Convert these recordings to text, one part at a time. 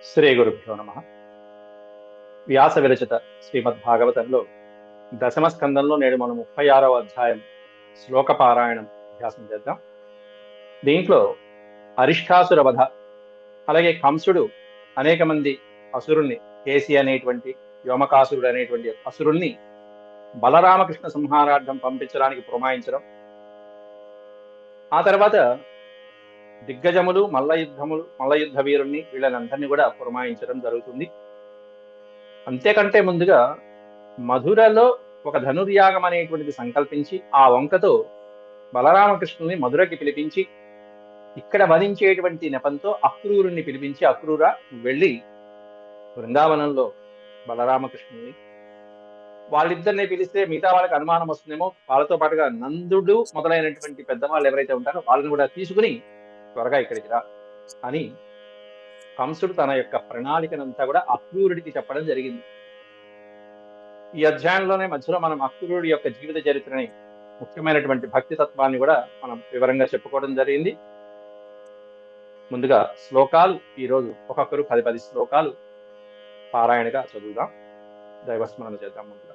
శ్రీ గురుభ్యో నమ. వ్యాస విరచిత శ్రీమద్భాగవతంలో దశమ స్కందంలో నేడు మనం 36వ అధ్యాయం శ్లోక పారాయణం అభ్యాసం చేద్దాం. దీంట్లో అరిష్టాసుర వధ, అలాగే కంసుడు అనేక మంది అసురుల్ని, కేసి అనేటువంటి వ్యోమకాసురుడు అనేటువంటి అసురుల్ని బలరామకృష్ణ సంహారార్థం పంపించడానికి పురమాయించడం, ఆ తర్వాత దిగ్గజములు మల్ల యుద్ధ వీరుల్ని వీళ్ళనందరినీ కూడా పురమాయించడం జరుగుతుంది. అంతేకంటే ముందుగా మధురలో ఒక ధనుర్యాగం అనేటువంటిది సంకల్పించి ఆ వంకతో బలరామకృష్ణుని మధురకి పిలిపించి ఇక్కడ వధించేటువంటి నెపంతో అక్రూరుని పిలిపించి, అక్రూరా వెళ్ళి బృందావనంలో బలరామకృష్ణుని వాళ్ళిద్దరిని పిలిస్తే మిగతా వాళ్ళకి అనుమానం వస్తుందేమో, వాళ్ళతో పాటుగా నందుడు మొదలైనటువంటి పెద్దవాళ్ళు ఎవరైతే ఉంటారో వాళ్ళని కూడా తీసుకుని త్వరగా ఇక్కడికి రా అని కంసుడు తన యొక్క ప్రణాళికనంతా కూడా అక్రూరుడికి చెప్పడం జరిగింది. ఈ అధ్యాయంలోనే మధ్యలో మనం అక్రూరుడి యొక్క జీవిత చరిత్రని, ముఖ్యమైనటువంటి భక్తి తత్వాన్ని కూడా మనం వివరంగా చెప్పుకోవడం జరిగింది. ముందుగా శ్లోకాలు ఈరోజు ఒక్కొక్కరు 10 శ్లోకాలు పారాయణగా చదువుదాం, దైవస్మరణ చేద్దాం. ముందుగా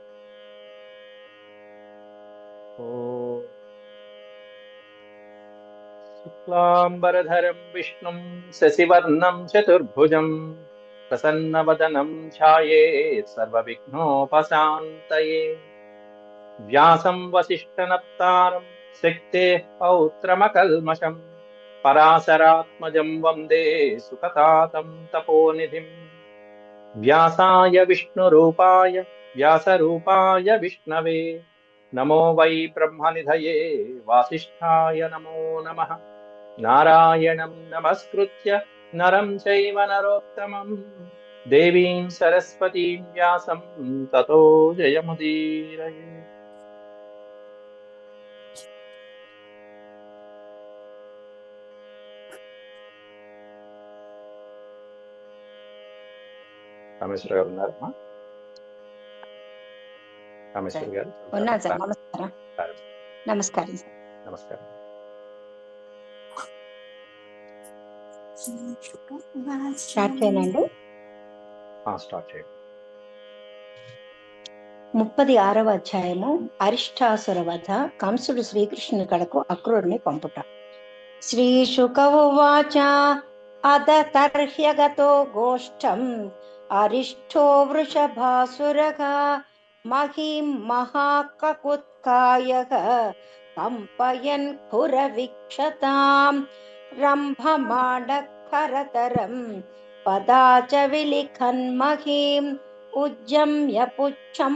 శుక్లాంబరధరం విష్ణుం శశివర్ణం చతుర్భుజం ప్రసన్నవదనం ఛాయేత్ సర్వవిఘ్నోపశాంతయే వ్యాసం వసిష్ఠనప్తారం శక్తేః పౌత్రమకల్మషం పరాశరాత్మజం వందే సుఖతాతం తపోనిధిం వ్యాసాయ విష్ణురూపాయ వ్యాసరూపాయ విష్ణవే నమో వై బ్రహ్మనిధయే వాసిష్ఠాయ నమో నమః. నారాయణం నమస్కృత్య నరం చైవ నరోత్తమం దేవీం సరస్వతీం వ్యాసం తతో జయముదీరయే. రామేశ్వర గారు ఉన్నారమ్మా? రామేశ్వర గారు ఉన్నాను సార్. నమస్కారం. నమస్కారం సార్. నమస్కారం. స్టార్ట్ చేయనండి. స్టార్ట్ చేయండి. 36వ అధ్యాయము అరిష్టాసుర వధ. కంసుడు శ్రీకృష్ణుని కడకు అక్రూరుని పంపుట. శ్రీశుక ఉవాచ అద తర్హ్యగతో గోష్ఠం అరిష్టో వృషభాసురగా మహీం మహాకకుత్కాయః కంపయన్ ఖురవీక్షతాం రంభమాణఃకరతరం పదాచ విలిఖన్మహీం ఉజ్జమ్య పుచ్చం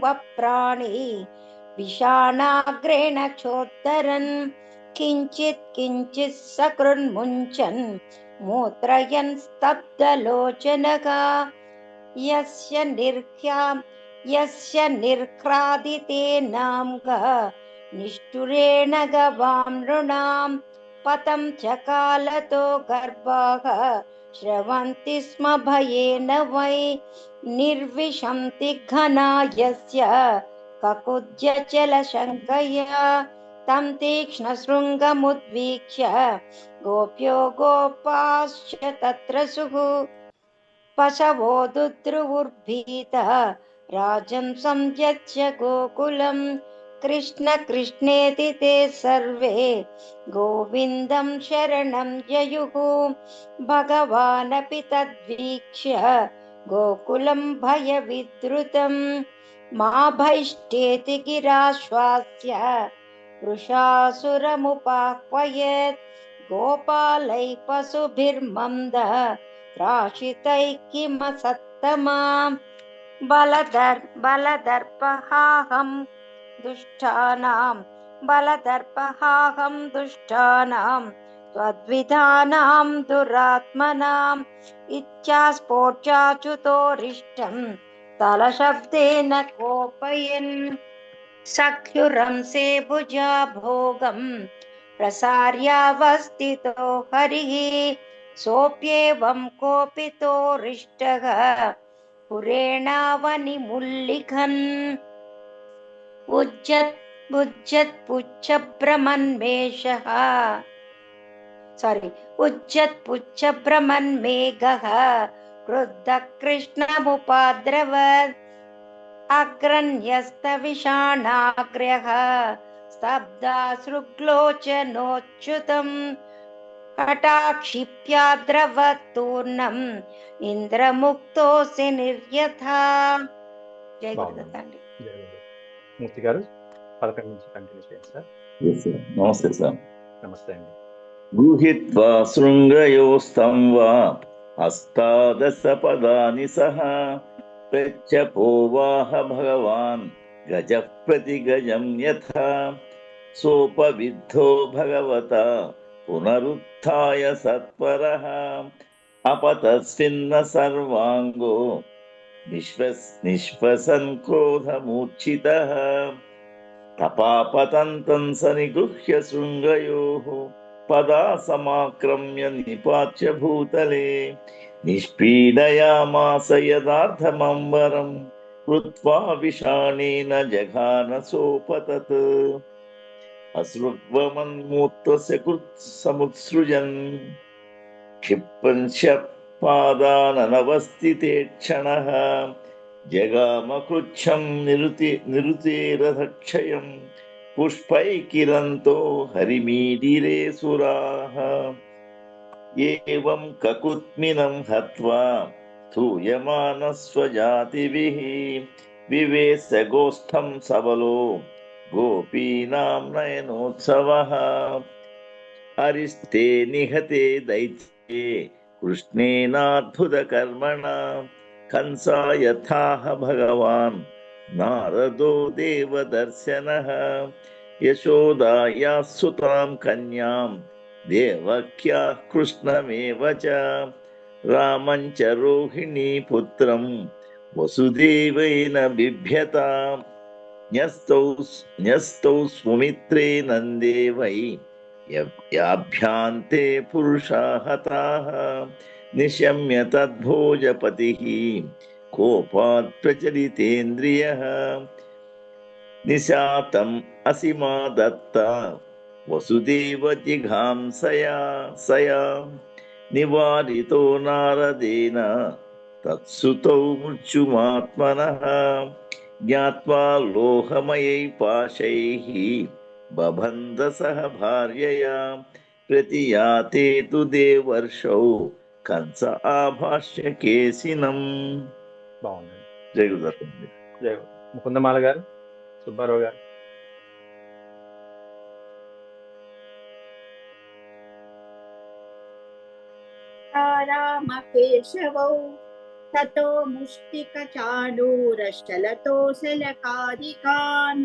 వప్రాణి విషాణాగ్రేణ చోత్తరన్ కించిత్ సకృన్ముంచన్ మూత్రయన్ స్తబ్దలోచనగా యస్య నిర్హ్రాదితేనాంగా నిష్ఠురేణ గవాం నృణాం పతం చకాలతో గర్భాః శ్రవంతి స్మ భయేన వై నిర్విశంతి ఘనా యస్య కకుజ్య చలశంకయా తం తీక్ష్ణ శృంగముద్వీక్ష్య గోప్యో గోపాశ్చ తత్ర సుః పశవో దుద్రువుర్భీతః రాజన్ సంయజ్య గోకులం కృష్ణ కృష్ణేతి తే సర్వే గోవిందం శరణం యయుః భగవానపి తద్వీక్ష్య గోకులం భయవిద్రుతం మా భైష్ఠేతి గిరాశ్వాస్య వృషాసురముపాహ్వయేత్ గోపాలై పశుభిర్మంద రాశితై కిమసత్తమా బలదర్పహాహం దుష్టానాం త్వద్విధానాం దురాత్మనాం ఇచ్ఛాస్ఫోటాచ్యుతోరిష్టం తలశబ్దేన కోపయన్ సఖ్యురంసే భుజా భోగం ప్రసార్యావస్థితో హరిః సోప్యేవం కోపితోరిష్టః పురేణావనిముల్లిఖన్ ఉజ్జత్ పుచ్చభ్రమన్మేషః उज्जत्पुच्छ भ्रमन्मेघः क्रुद्धः कृष्णमुपाद्रवत् अग्रण्यस्तविषाणाग्र्यः स्तब्धाश्रुग्लोचनोच्युतम् कटाक्षिप्याद्रवत्तूर्णम् ఇంద్రముక్తోసి నిర్యథా. జై గురుదత్త అండి. మూర్తి గారు 11 నుంచి కంటిన్యూ చేయండి సార్. నమస్తే సార్. నమస్తే అండి. గృహీత్వా శృంగయోస్తం వా అష్టాదశ పదాని సహ ప్రత్యపోవాహ భగవాన్ గజ ప్రతి గజం యథా సోపవిద్ధో భగవత పునరుత్థాయ సత్వరః అపతస్మిన్న సర్వాంగో నిశ్వసన్ క్రోధమూర్ఛితః తపాపతంతం సనిగృహ్య శృంగయోః పదా సమాక్రమ్య నిపాత్య భూతలే నిష్పీడయామాస యదార్థమంబరం కృత్వా విషాణేన జఘాన సోపతత్ అశ్రుగ్వమన్మూత్రస్య సముత్సృజన్ క్షిపంశ పాదాననవస్థితే క్షణః జగామకృచ్ఛం నిరుతేరథక్షయం పుష్పైకిలంతో హరిమీడిరే సురాః ఏవం కకుత్మినం హత్వా స్థూయమానస్వజాతిభిః వివేశ గోష్ఠం సబలో గోపీనాం నయనోత్సవః అరిష్టే నిహతే దైత్యే కృష్ణేనాద్భుతకర్మణా కంసా యథాహ భగవాన్ నారదో దేవదర్శనః యశోదాయాః సుతాం కన్యాం దేవక్యాః కృష్ణమేవ చ రామం చ రోహిణీ పుత్రం వసుదేవేన బిభ్యతాం న్యస్తౌ స్వమిత్రే నందే వై యాభ్యాంతే పురుషా హతాః నిశమ్య తద్భోజపతిః కోపాత్ ప్రచలితేంద్రియః నిశాతం అసిమా దత్త వసుదేవ జిఘాంసయా నివారితో నారదేన తత్సుతౌ మృత్యుమాత్మనః జ్ఞాత్వా లోహమయై పాశైః బబంధ సహ భార్యయా ప్రతియాతే తు దేవర్షౌ కంస ఆభాష్య కేసినం. బాగుంది. జై గురుదత్త. జై ముకుందమాల గారు, సుబ్బారావు గారు. రామ కేశవౌ తతో ముష్టికచాణూరశలతోశలకాదికాన్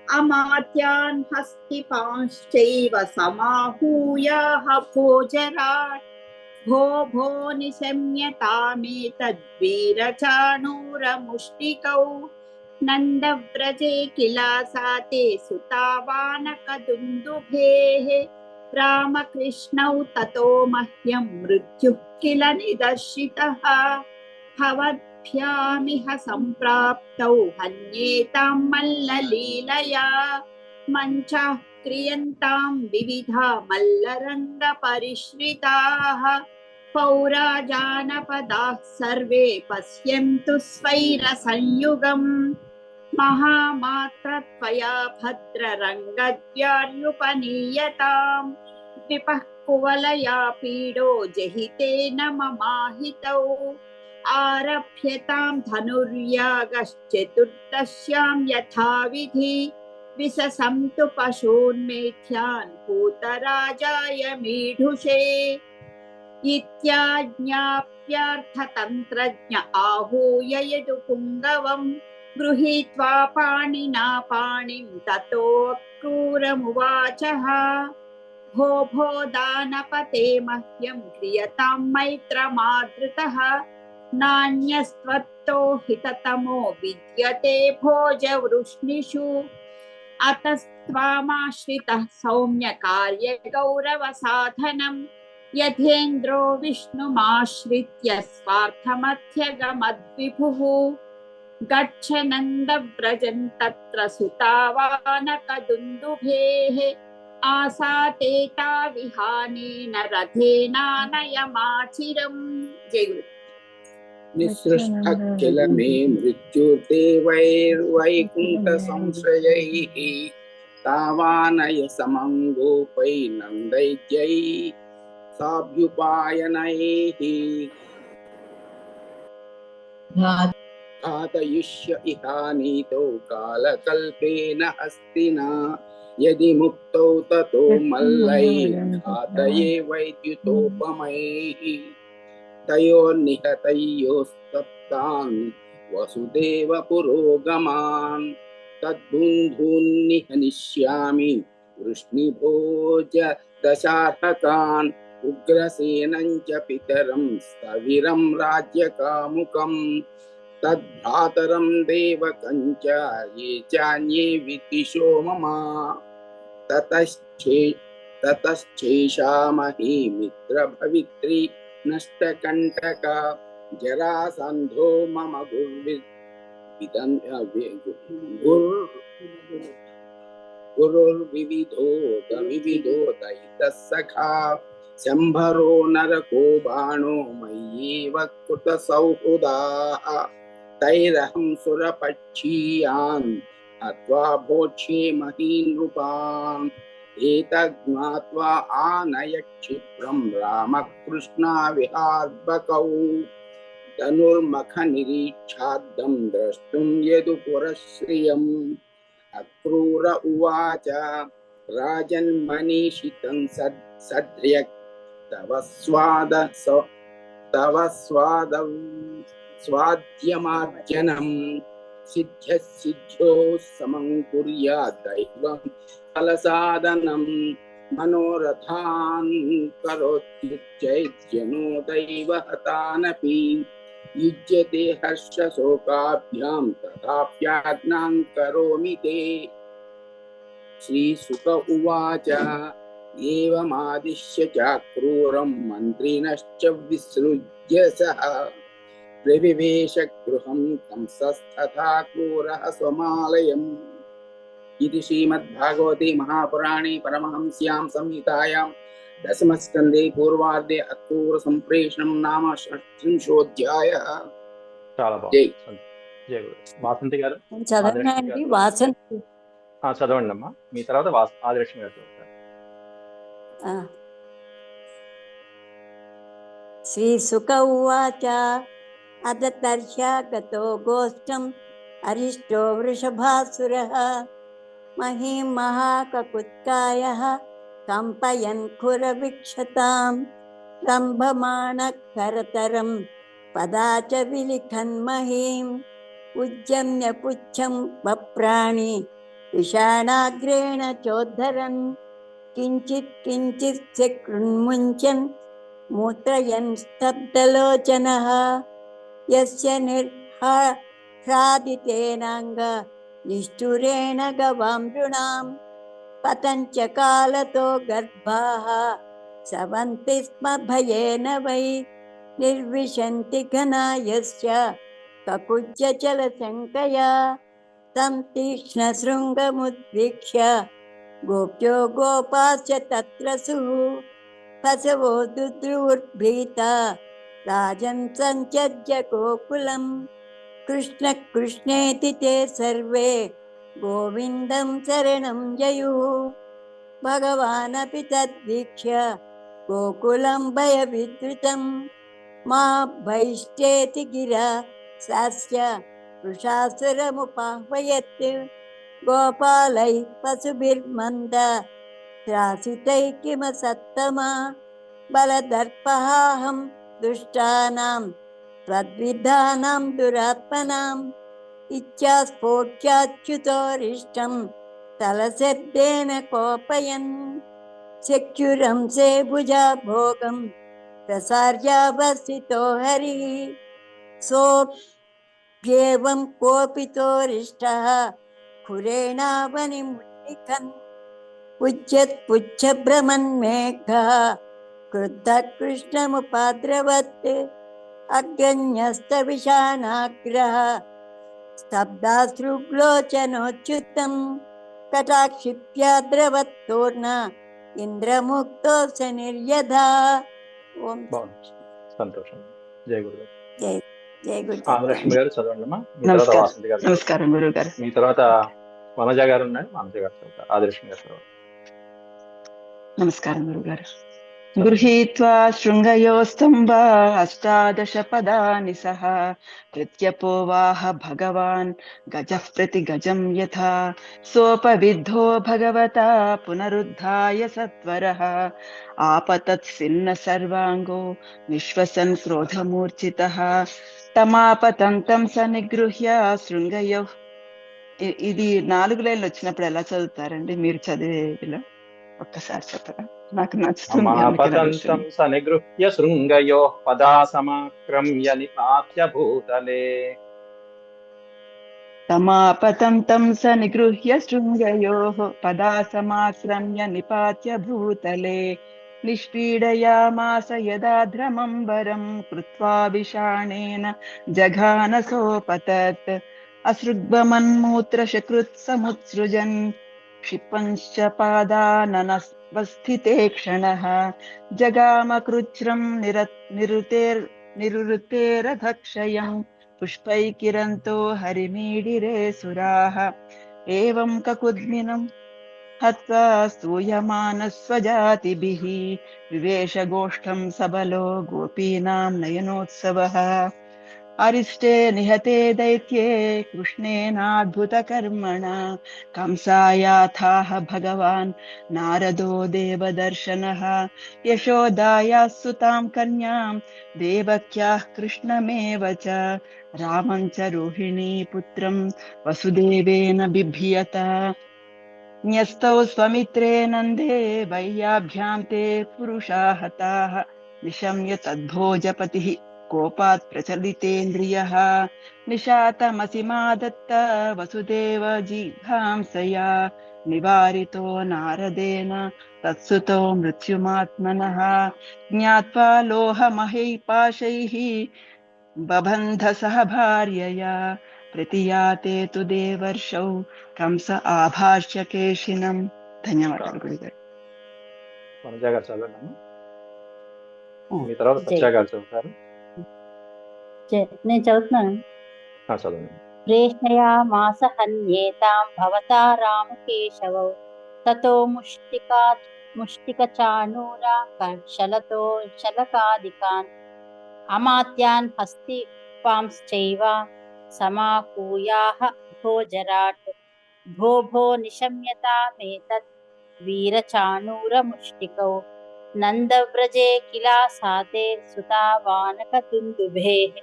అమాత్యాన్ హస్తిపాంశ్చైవ సమాహూయ భోజరాట్ భో భో నిశమ్యతామేతద్వీరచాణూరముష్టికౌ నందవ్రజే కిలాసాతే సుతావానకదుందుభేః రామకృష్ణౌ తతో మహ్యం మృత్యుః కిల నిదర్శితః భవద్భ్యామిహ సంప్రాప్తౌ హన్యేతాం మల్లలీలయా మంచాః క్రియంతాం వివిధా మల్లరంగ పరిశ్రితాః పౌరా జానపదాః సర్వే పశ్యంతు స్వైర సంయుగం మహామాత్రత్వయా భద్రరంగద్వ్యార్యుపనీయతాం విపః కువలయా పీడో జహితేన మమాహితౌ ఆరభ్యతాం ధనుర్యాగశ్చతుర్దశ్యాం యథావిధి విససంతు పశూన్మేథ్యాన్ పూతరాజాయ మీఢుషే ఇత్యాజ్ఞాప్యార్థతంత్రజ్ఞ ఆహూయ యదు పుంగవం గృహీత్వా పాణినా పాణిం తతో క్రూరమువాచః భో భో దానపతే మహ్యం క్రియతాం మైత్రమాదృతః నాన్యస్త్వత్తో హితతమో విద్యతే భోజవృష్ణిషు అతస్త్వామాశ్రితః సౌమ్య కార్య గౌరవ సాధనం యథేంద్రో విష్ణుమాశ్రిత్య స్వార్థమధ్యగమద్విభుః గచ్చ నందవ్రజం తత్ర సుతావానకదుందుభేః आसातेता विहानेन रथेनानयमाचिरम्। जय गुरु। निःसृष्टखिल मे मृत्युर्देवैर्वैकुण्ठ संश्रयैः तावानय समं गोपैर्नन्दैत्यैः साभ्युपायनैः घातयिष्य इहानीतौ कालकल्पेन हस्तिना यदि मुक्तौ ततो मल्लैर्घातये वैद्युतोपमैः तयोर्निहतयोस्तप्तान् वसुदेव पुरोगमान् तद्बुन्धून्निहनिष्यामि वृष्णिभोज दशार्हकान् उग्रसेनं च पितरं स्थविरं राज्यकामुकम् तद्भ्रातरं देवकं च ये चान्ये विदिशो मम ततश्चैषामहि मित्रभवित्री नष्टकण्टक जरासन्धो मम गुरुर्विविधो दविविधो सखा शम्भरो नरको बाणो मय्येव कृतसौहृदाः तैरहं सुरपक्षीयान् हत्वा भोक्ष्ये महीनृपान् एतज्ज्ञात्वा आनय क्षिप्रं रामकृष्णाविहार्भकौ धनुर्मखनिरीक्षाद्धं द्रष्टुं यदुपुरश्रियम् अक्रूर उवाच राजन्मनीषितं सद्र्यक् तव स्वाद्यमार्जनं सिद्ध्यो समं कुर्यात् दैवं फलसाधनं मनोरथान् करोत्युच्चैर्जनो दैवहतानपि युज्यते हर्षशोकाभ्यां तथाप्याज्ञां करोमि ते। श्रीसुक उवाच एवमादिश्य चाक्रूरं मन्त्रिणश्च विसृज्य सः प्रविवेश गृहं कंसस्तथा क्रूरः स्वमालयम्। इति श्रीमद्भागवते महापुराणे परमहंस्यां संहितायां दशमस्कन्धे पूर्वार्धे अक्रूर संप्रेषणं नाम 36ोऽध्यायः। చాలా బాగుంది. జయ గురు. వాసంతి గారు చదవండి. వాసంతి చదవండి అమ్మా. మీ తర్వాత ఆదిలక్ష్మి గారు చదువుతారు. శ్రీసుక ఉవాచ అదతర్ష్యాగతో గోష్ఠం అరిష్టో వృషభాసురః మహీం మహాకకుత్కాయః కంపయన్ ఖురవిక్షతాం రంభమాణః కరతరం పదాచ విలిఖన్ మహీం ఉజ్జమ్య పుచ్చం వప్రాణి విషాణాగ్రేణ చోద్ధరన్ కించిత్ కించిత్ చక్రున్ముంచన్ మూత్రయన్ స్తబ్దలోచనః యస్య నిర్హ్రాదితేనాంగ నిష్ఠురేణ గవామృణాం పతంచ కాలతో గర్భాః సవంతి స్మ భయేన వై నిర్విశంతి ఘనా యస్య కకుజ్య చలశంకయా తం తీక్ష్ణ శృంగముద్వీక్ష్య గోప్యో గోపాశ్చ తత్రసుః పశవో దుద్రుర్భీతా రాజన్ సంత్యజ్య గోకులం కృష్ణ కృష్ణేతి తే సర్వే గోవిందం శరణం జయుః భగవానపి తద్వీక్ష్య గోకులం భయవిద్రుతం మా భైష్ఠేతి గిరా సాస్య వృషాసురముపాహ్వయత్ గోపాలై పశుభిర్మంద త్రాసితై కిమ సత్తమా బలదర్పహాహం దుష్టానాం త్వద్విధానాం దురాత్మనాం ఇచ్ఛాస్ఫోట్యాచ్యుతోరిష్టం తలశబ్దేన కోపయన్ చక్షురంసే భుజా భోగం ప్రసార్యావసితో హరి సోప్యేవం కోపితోరిష్టః ఖురేణావనిముల్లిఖన్ ఉచ్యత్ పుచ్చభ్రమన్మేఘః క్రుద్ధః కృష్ణముపాద్రవత్ అగ్రన్యస్తవిషాణాగ్రః స్తబ్దాశ్రుగ్లోచనోచ్యుతం తటాక్షిప్యాద్రవత్తోర్ణ ఇంద్రముక్తో శనిర్యధా. ఓం బాగుంది, సంతోషం. జై గురుగారు. జై జై ఆంధ్రలక్ష్మి గారు చదవండి అమ్మా. మీ తర్వాత నమస్కారం. వాసంతి గారు, నమస్కారం గురువు గారు. మీ తర్వాత వనజ గారు ఉన్నారు, వనజ గారు చదువుతారు. ఆదిలక్ష్మి గారు చదవండి. నమస్కారం గురువు గారు. గృహీత్వా శృంగయోస్తంభా అష్టాదశ పదాని సహ ప్రత్యపోవాహ భగవాన్ గజః ప్రతి గజం యథా సోపవిద్ధో భగవతా పునరుద్ధాయ సత్వరః ఆపతత్సిన్న సర్వాంగో నిశ్వసన్ క్రోధమూర్ఛితః తమాపతంతం స నిగృహ్య శృంగయో. ఇది 4 లైన్లు వచ్చినప్పుడు ఎలా చదువుతారండి మీరు చదివేదిలో? ఒక్కసారి చెప్పరా, నాకు నచ్చుతుంది. అమాపతంతం సనిగృహ్య శృంగయో పదా సమాక్రమ్య నిపాత్య భూతలే. తమాపతంతం స నిగృహ్య శృంగయోః పదా సమాక్రమ్య నిపాత్య భూతలే నిష్పీడయామాస యదాద్రమంబరం కృత్వా విషాణేన జఘాన సోపతత్ అసృగ్భమన్మూత్రశకృత్ సముత్సృజన్ క్షిపంశ్చ పాదాననవస్థితే క్షణః జగామకృచ్ఛ్రం నిరుతేరధక్షయం పుష్పైకిరంతో హరిమీడిరే సురాః ఏవం కకుద్మినం హత్వా స్తూయమానస్వజాతిభిః వివేశగోష్ఠం సబలో గోపీనాం నయనోత్సవః అరిష్టే నిహతే దైత్యే కృష్ణేనాద్భుతకర్మణా కంసాయాథాః భగవాన్ నారదో దేవదర్శనః యశోదాయాः సుతాం కన్యాం దేవక్యాः కృష్ణమేవ చ రామం చ రోహిణీ పుత్రం వసుదేవేన బిభ్యత న్యస్తౌ స్వమిత్రే నందే వయ్యాభ్యాం తే పురుషా హతాః నిశమ్య తద్భోజపతిః కోపాత్ ప్రచలితేంద్రియః నిశాతమసిమాదత్త వసుదేవ జిఘాంసయా నివారితో నారదేన తత్సుతో మృత్యుమాత్మనః జ్ఞాత్వా లోహమహైపాశైః బబంధ సహ భార్యయా ప్రతియాతే తు దేవర్షౌ కంస ఆభాష్య కేశినం. ధన్యవాదాలు గురుగారు. వనజ గారు చదవండి అమ్మా. మీ తర్వాత సత్య గారు చదువుతారు. నేను చదువుతున్నాను. చదవండి. ప్రేషయామాస హన్యేతాం భవతా రామకేశవౌ తతో ముష్టికచాణూరా శలతో శలకాదికాన్ అమాత్యాన్ హస్తిపాంశ్చైవ సమాకూయాః భోజరాట్ భో నిశమ్యతామేతత్ వీరచాణూరముష్టికౌ నందవ్రజే కిలాసాతే సుతావానకదుందుభేః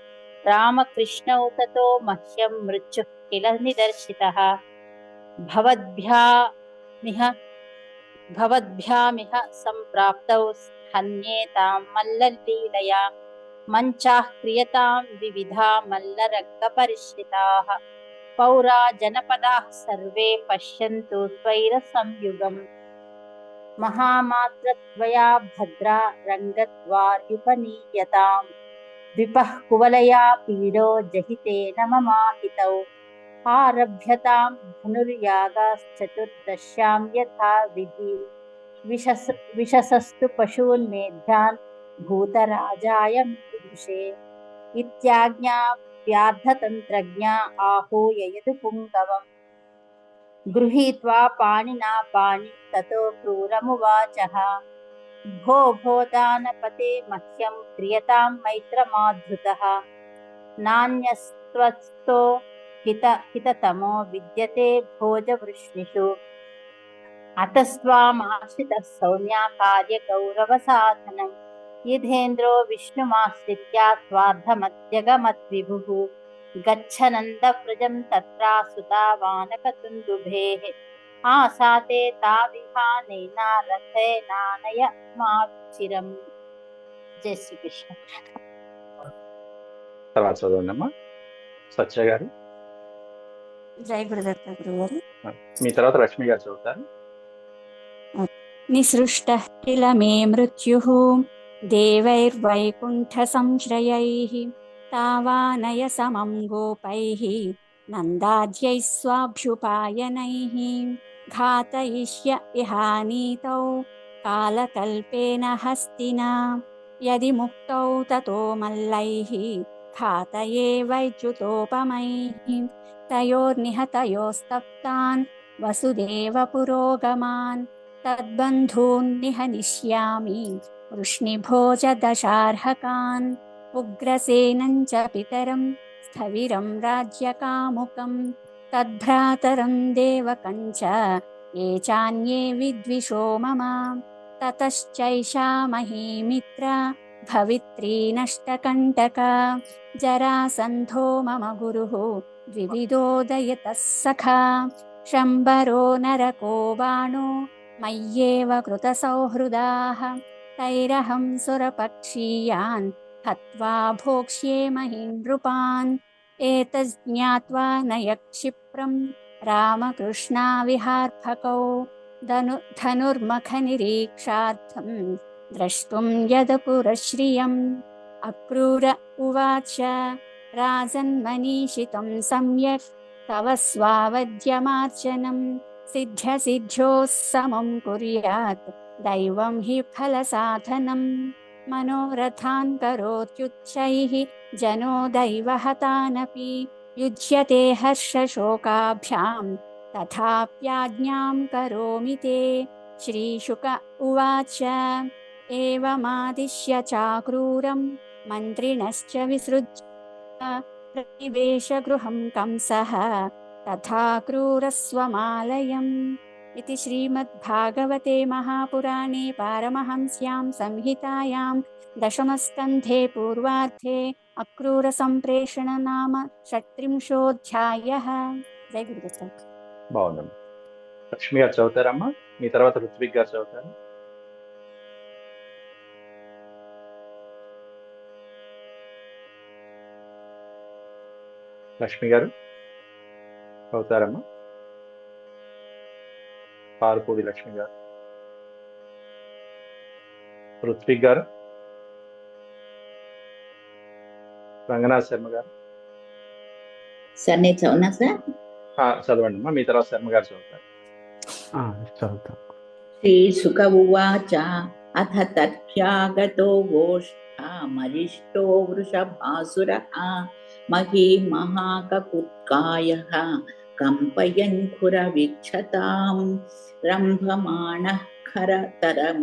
రామకృష్ణౌ తతో మహ్యం మృత్యుః కిల నిదర్శితః భవద్భ్యామిహ సంప్రాప్తౌ హన్యేతాం మల్లలీలయా మంచాః క్రియతాం వివిధా మల్లరంగపరిష్ఠితాః పౌరా జనపదాః సర్వే పశ్యంతు స్వైర సంయుగం మహామాత్రద్వయా భద్రా రంగద్వార్యుపనీయతాం ద్విపః కువలయా పీడో జహితేన మమాహితౌ ఆరభ్యతాం ధనుర్యాగాశ్చతుర్దశ్యాం యథా విధి విశసస్తు పశూన్మేధ్యాన్ భూతరాజాయ విదుషే ఇత్యాజ్ఞాప్యార్థతంత్రజ్ఞా ఆహూయ యదుపుంగవం గృహీత్వా పాణినా పాణి తతో క్రూరమువాచః భో భోదానపతే మహ్యం క్రియతాం మైత్రమాధృతః నాన్యస్త్వస్తో హితతమో విద్యతే భోజవృష్ణిషు అతస్వామాశ్రితః సౌమ్యా కార్యగౌరవసాధనం యుధేంద్రో విష్ణుమాశ్రిత్య స్వార్థమద్యగమద్విభుః గచ్చనందవ్రజం తత్రా సుతావానకదుందుభేః ఆసాతే తావిహానేన రథేనానయమాచిరం. జై శ్రీకృష్ణ. తర్వాత చదవండి అమ్మా సత్య గారు. జై గురుదత్త గురుగారు. మీ తర్వాత లక్ష్మి గారు చదువుతారు. నిసృష్టః కిల మే మృత్యుః దేవైర్వైకుంఠ సంశ్రయైః తావానయ సమం గోపైః నందాద్యైః స్వాభ్యుపాయనైః घातयिष्य इहानीतौ कालकल्पेन हस्तिना यदि मुक्तौ ततो मल्लैः घातये वैच्युतोपमैः तयोर्निहतयोस्तप्तान् वसुदेव पुरोगमान् तद्बन्धून् निहनिष्यामि वृष्णिभोज दशार्हकान् उग्रसेनं च पितरं स्थविरं राज्यकामुकं तद्भ्रातरं देवकं च ये चान्ये विद्विषो मम ततश्चैषा महीमित्रा भवित्री नष्टकण्टका जरासन्धो मम गुरुः द्विविधोदयतः सखा शम्बरो नरको बाणो मय्येव कृतसौहृदाः तैरहं सुरपक्षीयान् हत्वा भोक्ष्ये महीनृपान् एतज्ज्ञात्वा नयक्षिप्रं रामकृष्णाविहार्भकौ धनुर्मखनिरीक्षार्थं द्रष्टुं यदपुरश्रियम् अक्रूर उवाच राजन्मनीषितं सम्यक् तव स्वावद्यमार्जनं सिद्ध्यसिद्ध्योः समं कुर्यात् दैवं हि फलसाधनं मनोरथान् करोत्युच्चैः जनो दैवहतानपि युज्यते हर्षशोकाभ्यां तथाप्याज्ञां करोमि ते श्रीशुक उवाच एवमादिश्य चाक्रूरं मन्त्रिणश्च विसृज्य प्रतिवेशगृहं कंसः तथा क्रूरस्वमालयम् इति श्रीमद्भागवते महापुराणे पारमहंस्यां संहितायां दशमस्कन्धे पूर्वार्धे अक्रूरसम्प्रेषण नाम 36 జై గురుదత్త. బాగుందమ్మా. లక్ష్మి గారు చదువుతారమ్మా, మీ తర్వాత ఋత్విక్ గారు చదువుతారు. లక్ష్మి గారు చదువుతారమ్మా. పారుపూడి లక్ష్మి గారు. ఋత్విక్ గారు. రంగనాథ్ శర్మ గారు. సార్ నేను చదువునా సార్? చదవండి అమ్మా, మీ తర్వాత శర్మ గారు చదువుతారు. చదువుతాం. శ్రీశుక ఉవాచ అథ తథ్యాగతో గోష్ఠామరిష్టో వృషభాసురః మహీమహాకకుత్కాయః కంపయన్ ఖురవిక్షతాం రంభమాణః ఖరతరం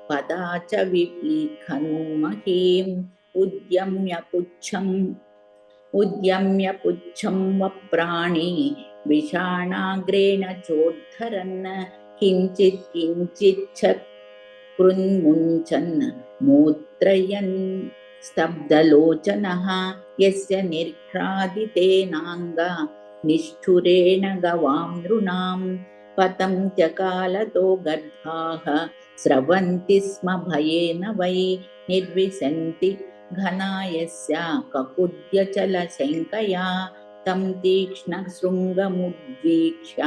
పదాచ విప్లీఖన్మహీం ఉద్యమ్య పుచ్చం వప్రాణి విషాణాగ్రేణ చోద్ధరన్ కించిత్ కృన్ముంచన్ మూత్రయన్ స్తబ్దలోచనః యస్య నిర్ఘ్రాదితేనాంగా నిష్ఠురేణ గవాం నృణాం పతం త్యకాలతో గర్భాః స్రవంతి స్మ భయేన వై నిర్విశంతి ఘనాయస్య కకుద్యచలశంకయా తం తీక్ష్ణశృంగముద్వీక్ష్య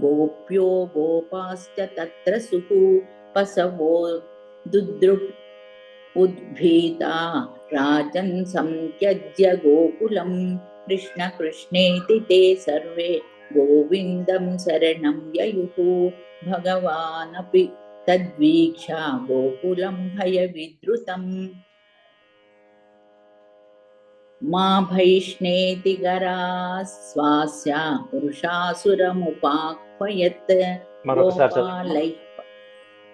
గోప్యో గోపాశ్చ తత్ర సుః పసవో దుద్రుక్ ఉద్భీతా రాజన్ సంత్యజ్య గోకులం కృష్ణ కృష్ణేతి తే సర్వే గోవిందం శరణం యయుః భగవానపి తద్వీక్ష గోకులం భయవిద్రుతం మా భైష్ణేతి గరాస్వాస్య పురుషాసురముపాహ్వయత్ గోపాలైః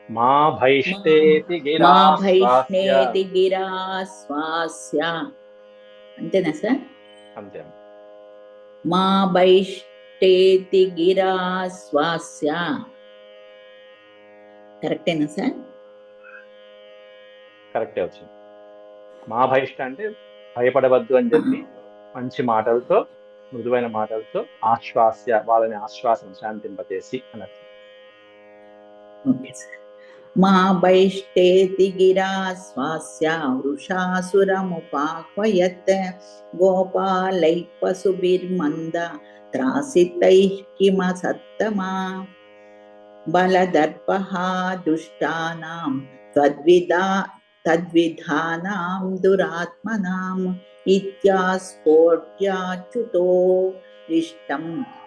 మా భైష్ణేతి గిరాస్వాస్య అంతేనా సార్? అంతే. మా భైష్ణేతి గిరాస్వాస్య కరెక్టేనా సార్? కరెక్టే వచ్చింది. మా భైష్ట అంటే భయపడవద్దు అని చెప్పి మంచి మాటలతో, మృదువైన మాటలతో ఆశ్వాస్య, వాళ్ళని ఆశ్వాసం శాంతింపజేసి అన్నట్టు. Okay sir. మా భైష్ఠేతి గిరాస్వాస్య వృషాసురముపాహ్వయత్ గోపాలైః పశుభిర్మంద త్రాసితైః కిమసత్తమా బలదర్పః దుష్టానాం తద్విధానాం దురాత్మనాం ఇత్యాస్ఫోట్యాచ్యుతో ఇష్టం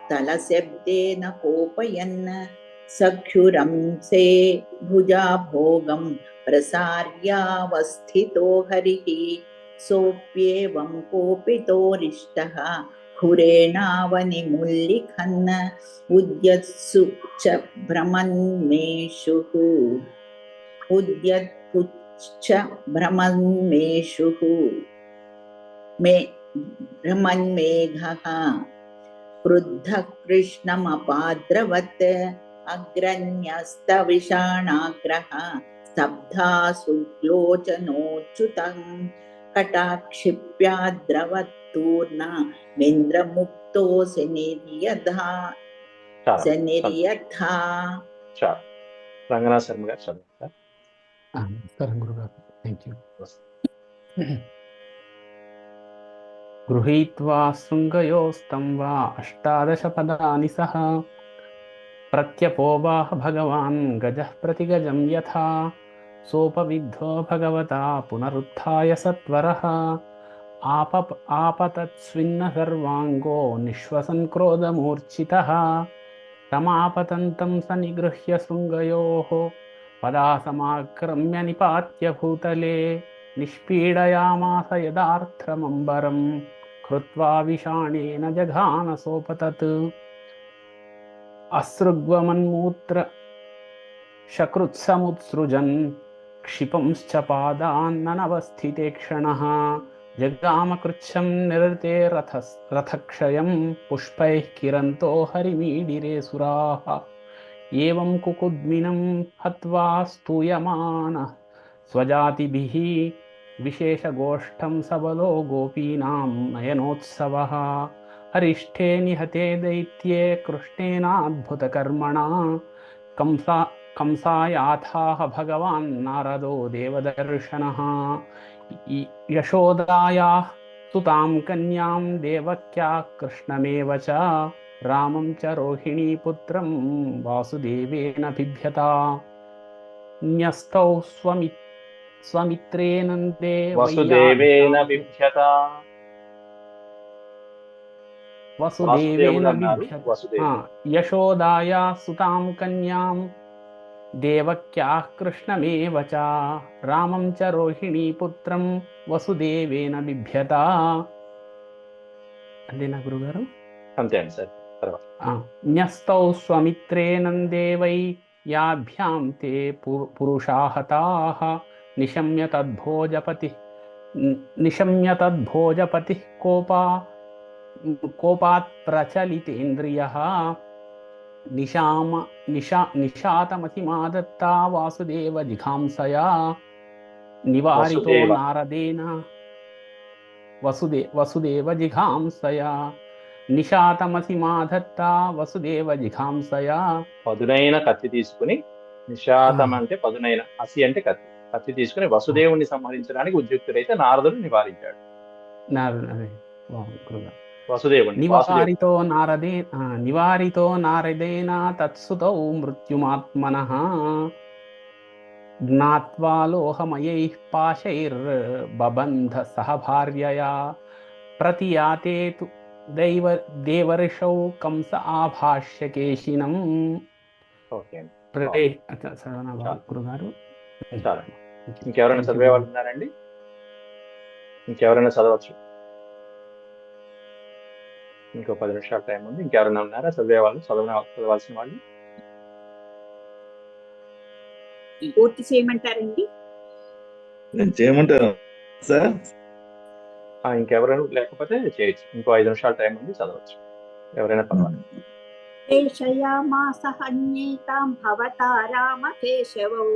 తలశబ్దేన కోపయన్ सख्युरंसे भुजा भोगं प्रसार्यावस्थितो हरिः सोऽप्येवं कोपितोरिष्टः खुरेणावनिमुल्लिखन् उद्यत्सु च भ्रमन्मेषुः उद्यत्पुच्च भ्रमन्मेषुः मे भ्रमन्मेघः क्रुद्धः कृष्णमपाद्रवत् अग्रण्यस्तविषाणाग्रः स्तब्धासुलोचनोच्युतं कटाक्षिप्याद्रवत्तूर्ण मिन्द्रमुक्तोऽसि निर्यथा निर्यथा రంగనాథ్ శర్మ గారు చదువుతారు. నమస్కారం గురుగారు. Thank you. గృహీత్వా శృంగయోస్తం వా అష్టాదశ పదాని సహ ప్రత్యపోవాహ భగవాన్ గజః ప్రతిగజం యథా సోపవిద్ధో భగవతా పునరుత్థాయ సత్వరః ఆపతత్స్విన్న సర్వాంగో నిశ్వసన్ క్రోధమూర్ఛితః తమాపతంతం స నిగృహ్య శృంగయోః పదాసమాక్రమ్య నిపాత్య భూతలే నిష్పీడయామాస యదార్థమంబరం కృత్వా విషాణేన జఘాన సోపతత్ అసృగ్వమన్మూత్ర శకృత్సముత్సృజన్ క్షిపంశ్చ పాదాన్ననవస్థితే క్షణః జగామకృచ్ఛం నిరతే రథక్షయం పుష్పైః కిరంతో హరిమీడిరే సురాః ఏవం కుకుద్మినం హత్వా స్తూయమానః స్వజాతిభిః విశేషగోష్ఠం సబలో గోపీనాం నయనోత్సవః అరిష్ఠే నిహతే దైత్యే కృష్ణేనాద్భుతకర్మణా కంసాయాథాః భగవాన్ నారదో దేవదర్శనః యశోదాయాః సుతాం కన్యాం దేవక్యా కృష్ణమేవ చ రామం చ రోహిణీపుత్రం వాసుదేవేన బిభ్యత న్యస్తౌ స్వమిత్రే నందే వసుదేవేన బిభ్యత యశోదాయా సుతాం కన్యాం దేవక్యాః కృష్ణమేవ చ రామం చ రోహిణీపుత్రం వసుదేవేన బిభ్యత. అంతేనా గురుగారు? అంతే అండి సార్. న్యస్తౌ స్వమిత్రే నందే వై యాభ్యాం తే పురుషాహతాః నిశమ్య తద్భోజపతిః కోపాత్ ప్రచలితేంద్రియః నిశాతమతిమాదత్తా వాసుదేవ జిఘాంసయా నివారితో నారదేన వసుదేవ జిఘాంసయా నిశాతమసిమాధత్తా వసుదేవ జిఘాంసయా. పదునైన కత్తి తీసుకుని, నిశాతం అంటే పదునైన, అసి అంటే కత్తి తీసుకుని వసుదేవుని సంహరించడానికి ఉద్యుక్తుడైతే నారదుడు నివారించాడు. నివారితో నారదేన తత్సుతౌ మృత్యుమాత్మనః జ్ఞాత్వా లోహమయైః పాశైర్బబంధ సహ భార్యయా ప్రతియాతే తు దేవర్షౌ కంస ఆభాష్య కేశినం. గురుగారు ఇంకెవరైనా చదివే వాళ్ళు ఉన్నారండి? ఇంకెవరైనా చదవచ్చు? ఇంకో 10 నిమిషాల టైం ఉంది. ఇంకెవరైనా ఉన్నారా చదివే వాళ్ళు, చదవాల్సిన వాళ్ళు? పూర్తి చేయమంటారండి? నేను చేయమంటాను సార్. ఇంకెవరైనా లేకపోతే చేయొచ్చు. ఇంకో 5 నిమిషాల టైం ఉంది, చదవచ్చు ఎవరైనా పర్వాలేదు. ప్రేషయామాస హన్యేతాం భవతా రామకేశవౌ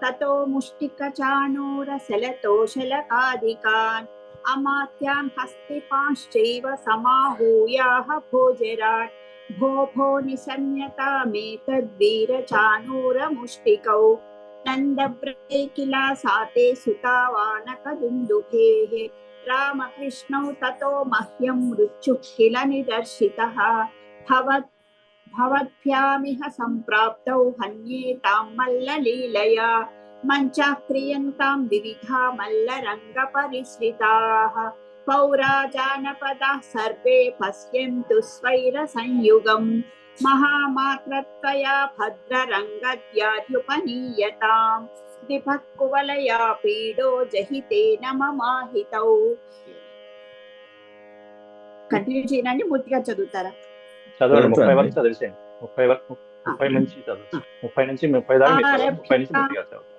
తతో ముష్టికచాణూరశలతోషలకాదికాన్ అమాత్యాన్ హస్తిపాంశ్చైవ సమాహూయాః భోజరాట్ భో నిశమ్యతామేతద్వీరచాణూరముష్టికౌ నందవ్రతే కిలా సాతే సుతావానకదుందుభేః రామకృష్ణౌ తతో మహ్యం మృత్యుః కిల నిదర్శితః భవద్భ్యామిహ సంప్రాప్తౌ హన్యేతాం మల్లలీలయా మంచాక్రియంతాం వివిధా మల్లరంగపరిశ్రితాః పౌరా జానపదాః సర్వే పశ్యంతు స్వైర సంయుగం महामात्रत्वया भद्ररङ्गद्याद्युपनीयताम् दिपः कुवलया पीडो जहितेन ममाहितौ. కంటిన్యూ చేయనండి, పూర్తిగా చదువుతారా? చదవండి. 30 వరకు చదివేసేయండి. 30 నుంచి చదవచ్చు. 30 నుంచి 30 దాకా మీరు చదవండి. 30 నుంచి పూర్తిగా చదవండి.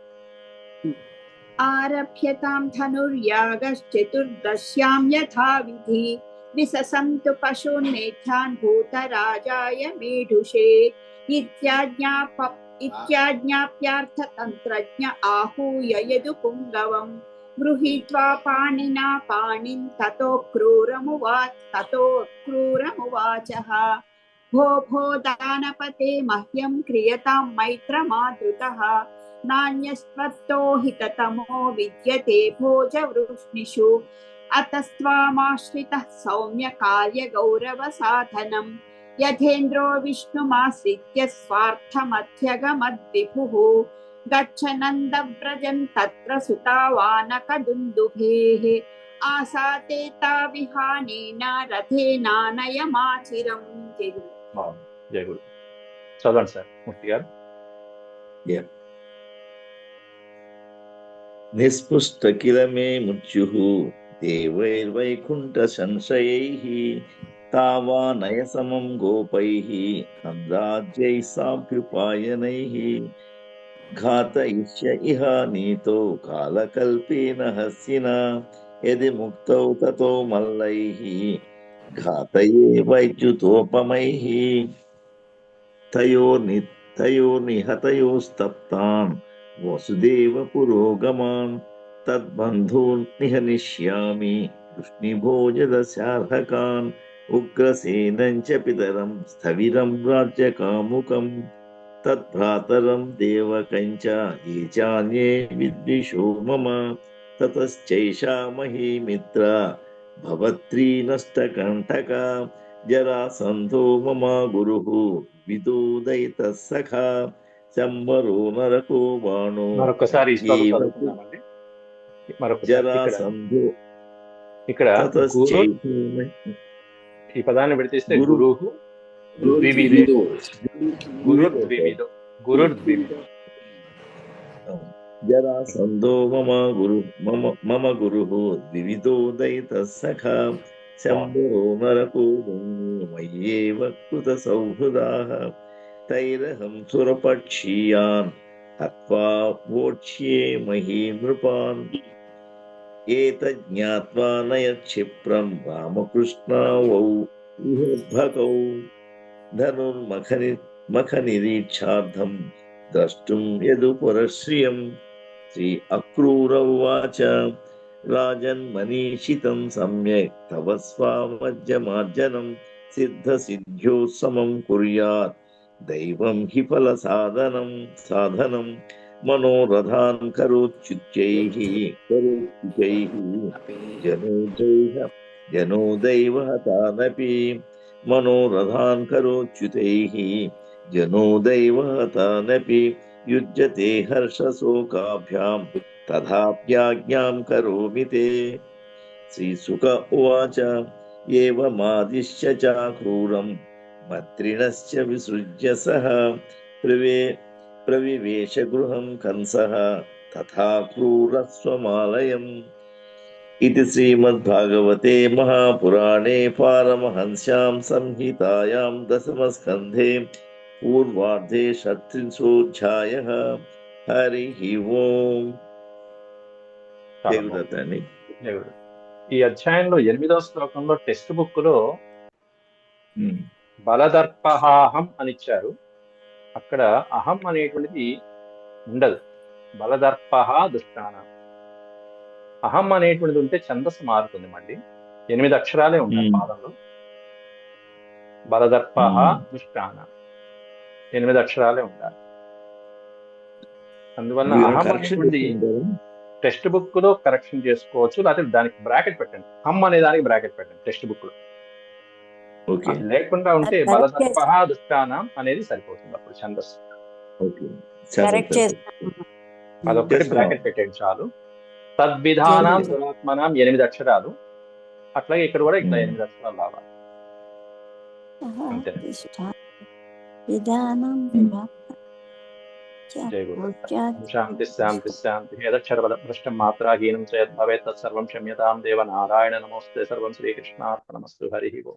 आरभ्यतां धनुर्यागश्चतुर्दश्यां यथाविधि विससन्तु पशून्नेथ्यान् भूतराजाय मेढुषे इत्याज्ञाप्यार्थतन्त्रज्ञ आहूय यदुपुङ्गवम् गृहीत्वा पाणिना पाणिं ततो क्रूरमुवाचः भो दानपते मह्यं क्रियतां मैत्रमादृतः नान्यस्त्वत्तो हिततमो विद्यते भोजवृष्णिषु अतस्त्वामाश्रितः सौम्यकार्यगौरवसाधनं यथेन्द्रो विष्णुमाश्रित्य स्वार्थमध्यगमद्विभुः गच्छनन्दव्रजं तत्र सुतावानकदुन्दुभेः आसाते ताविहानेन रथेनानयमाचिरं. జయ గురు. చదవండి సార్ మూర్తి గారు. నిస్పృష్ట కిల మే మృత్యుః దేవైర్వైకుంఠ సంశయైః తావానయ సమం గోపైః కందాజ్యైః సాభ్యుపాయనైః ఘాతయిష్య ఇహ నీతో కాలకల్పేన హస్తినా యది ముక్తౌ తతో మల్లైః ఘాతయే వైద్యుతోపమైః తయోర్నిహతయోస్తప్తాన్ వసుదేవ పురోగమాన్ తద్బంధూన్ నిహనిష్యామి వృష్ణిభోజదశార్హకాన్ ఉగ్రసేనం చ పితరం స్థవిరం రాజ్యకాముకం తద్భ్రాతరం దేవకం చ ఏ చాన్యే విద్విషో మమ తతశ్చైషా మహీమిత్ర భవత్రీ నష్టకంటక జరాసంధో మమ గురుః విదూదయితః సఖా శంబరో నరకో బాణో మరొకసారి జరాసంధో. ఇక్కడ ఈ పదాన్ని విడతీస్తే గురుః ద్వివిదో జరాసంధో మమ గురుః ద్వివిదోదయితః సఖా శంబరో నరకో మయ్యేవ కృత సౌహృదాః తైరహం సురపక్షీయాన్ హత్వా వోక్ష్యే మహీ నృపాన్ ఏతజ్ఞాత్వా నయక్షిప్రం రామకృష్ణావౌ విహోద్భకౌ ధనుర్మఖనిరీక్షార్థం ద్రష్టుం యదుపురశ్రియం. శ్రీ అక్రూర ఉవాచ రాజన్మనీషితం సమ్యక్ తవ స్వామజ్యమార్జనం సిద్ధసిద్ధ్యో సమం కుర్యాత్ దైవం హి ఫల సాధనం మనోరథాన్ కరోచ్యుత్యైః జనో దైవ హతానపి మనోరథాన్ కరోచ్యుతైః జనో దైవ హతానపి యుజ్యతే హర్షశోకాభ్యాం తథాప్యాజ్ఞాం కరోమి తే. శ్రీశుక ఉవాచ ఏవమాదిశ్య చాక్రూరం మంత్రిణశ్చ విసృజ్య సహ ప్రవివేశ గృహం కంసః తథా క్రూరస్వమాలయం. ఇది శ్రీమద్భాగవతే మహాపురాణే పారమహంస్యాం సంహితాయాం దశమస్కంధే పూర్వార్ధే షట్త్రింశోऽధ్యాయః. హరి ఓం. ఈ అధ్యాయంలో 8వ శ్లోకంలో టెక్స్ట్ బుక్ లో బలదర్పహాహం అని ఇచ్చారు. అక్కడ అహం అనేటువంటిది ఉండదు. బలదర్పహ దుష్టాన. అహం అనేటువంటిది ఉంటే ఛందస్సు మారుతుంది. మళ్ళీ 8 అక్షరాలే ఉంటాయి పాదంలో. బలదర్పహ దుష్టాన 8 అక్షరాలే ఉండాలి. అందువల్ల అహం అనేటువంటిది టెక్స్ట్ బుక్ లో కరెక్షన్ చేసుకోవచ్చు, లేకపోతే దానికి బ్రాకెట్ పెట్టండి. హమ్ అనే దానికి బ్రాకెట్ పెట్టండి టెక్స్ట్ బుక్ లో. లేకుండా ఉంటే బలదర్పహ దుష్టానం అనేది సరిపోతుంది. అప్పుడు ఛందస్సు అదొక్కటి బ్రాకెట్ పెట్టండి చాలు. తద్విధానం దురాత్మనం 8 అక్షరాలు. అట్లాగే ఇక్కడ కూడా ఇట్లా 8 అక్షరాలు రావాలి. అంతే. విధానం జయ గురుదత్త. శాంతి శాంతి శాంతి. యదక్షరపదభ్రష్టం మాత్రాహీనం చేద్భవేత్ తత్సర్వం క్షమ్యతాం దేవ. నారాయణ నమోస్తే. సర్వం శ్రీకృష్ణార్పణమస్తు. హరి ఓం.